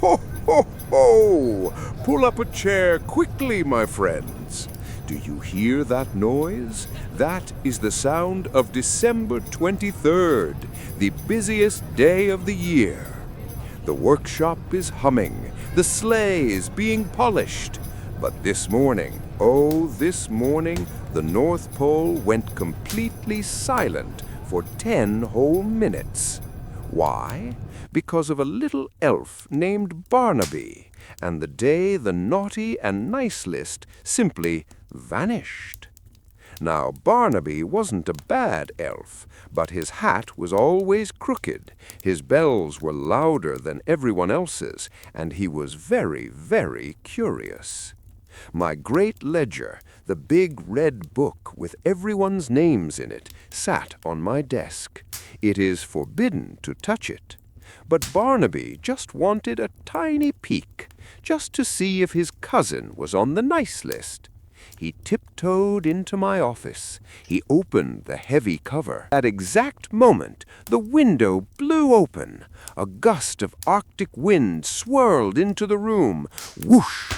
Ho, ho, ho! Pull up a chair quickly, my friends. Do you hear that noise? That is the sound of December 23rd, the busiest day of the year. The workshop is humming, the sleigh is being polished. But this morning, the North Pole went completely silent for 10 whole minutes. Why? Because of a little elf named Barnaby, and the day the naughty and nice list simply vanished. Now, Barnaby wasn't a bad elf, but his hat was always crooked, his bells were louder than everyone else's, and he was very, very curious. My great ledger, the big red book with everyone's names in it, sat on my desk. It is forbidden to touch it. But Barnaby just wanted a tiny peek, just to see if his cousin was on the nice list. He tiptoed into my office. He opened the heavy cover. At that exact moment, the window blew open. A gust of Arctic wind swirled into the room. Whoosh!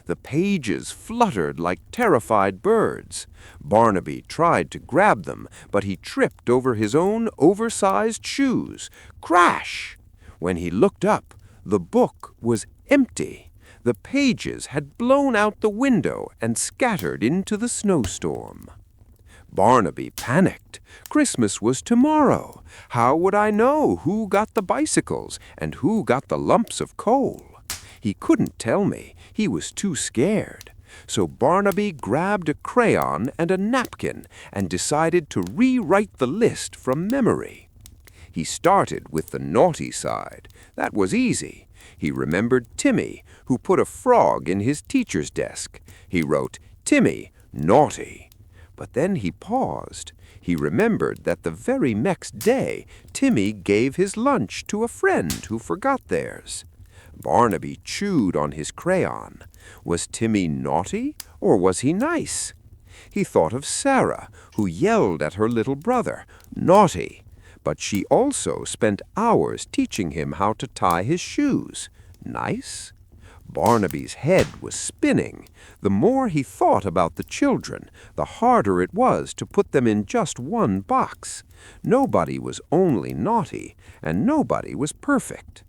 The pages fluttered like terrified birds. Barnaby tried to grab them, but he tripped over his own oversized shoes. Crash! When he looked up, the book was empty. The pages had blown out the window and scattered into the snowstorm. Barnaby panicked. Christmas was tomorrow. How would I know who got the bicycles and who got the lumps of coal? He couldn't tell me. He was too scared. So Barnaby grabbed a crayon and a napkin and decided to rewrite the list from memory. He started with the naughty side. That was easy. He remembered Timmy, who put a frog in his teacher's desk. He wrote, "Timmy, naughty." But then he paused. He remembered that the very next day, Timmy gave his lunch to a friend who forgot theirs. Barnaby chewed on his crayon. Was Timmy naughty or was he nice? He thought of Sarah, who yelled at her little brother, "Naughty." But she also spent hours teaching him how to tie his shoes. Nice? Barnaby's head was spinning. The more he thought about the children, the harder it was to put them in just one box. Nobody was only naughty, and nobody was perfect.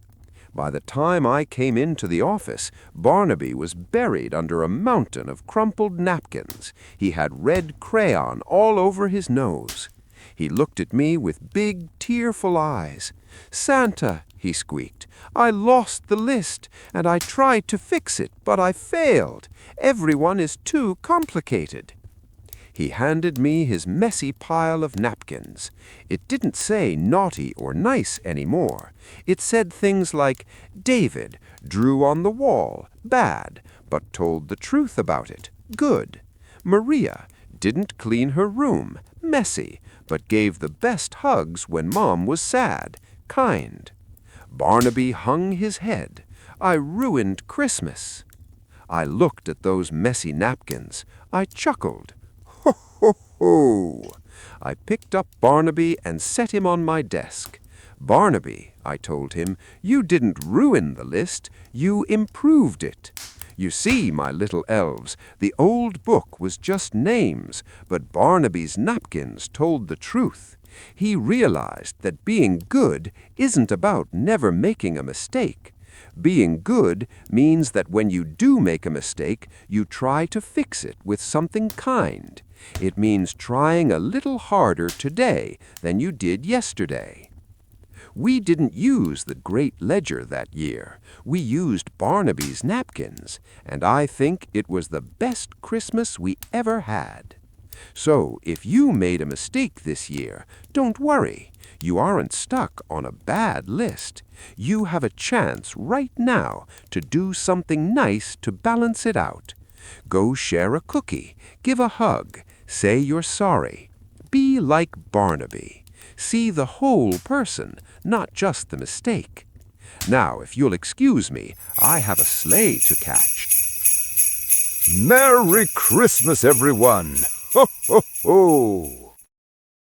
By the time I came into the office, Barnaby was buried under a mountain of crumpled napkins. He had red crayon all over his nose. He looked at me with big, tearful eyes. "Santa," he squeaked, "I lost the list, and I tried to fix it, but I failed. Everyone is too complicated." He handed me his messy pile of napkins. It didn't say naughty or nice anymore. It said things like, "David drew on the wall, bad, but told the truth about it, good. Maria didn't clean her room, messy, but gave the best hugs when Mom was sad, kind. Barnaby hung his head. I ruined Christmas." I looked at those messy napkins. I chuckled. Ho, ho, ho! I picked up Barnaby and set him on my desk. "Barnaby," I told him, "you didn't ruin the list, you improved it. You see, my little elves, the old book was just names, but Barnaby's napkins told the truth. He realized that being good isn't about never making a mistake. Being good means that when you do make a mistake, you try to fix it with something kind. It means trying a little harder today than you did yesterday." We didn't use the great ledger that year. We used Barnaby's napkins, and I think it was the best Christmas we ever had. So, if you made a mistake this year, don't worry. You aren't stuck on a bad list. You have a chance right now to do something nice to balance it out. Go share a cookie, give a hug, say you're sorry. Be like Barnaby. See the whole person, not just the mistake. Now, if you'll excuse me, I have a sleigh to catch. Merry Christmas, everyone! Ho, ho, ho!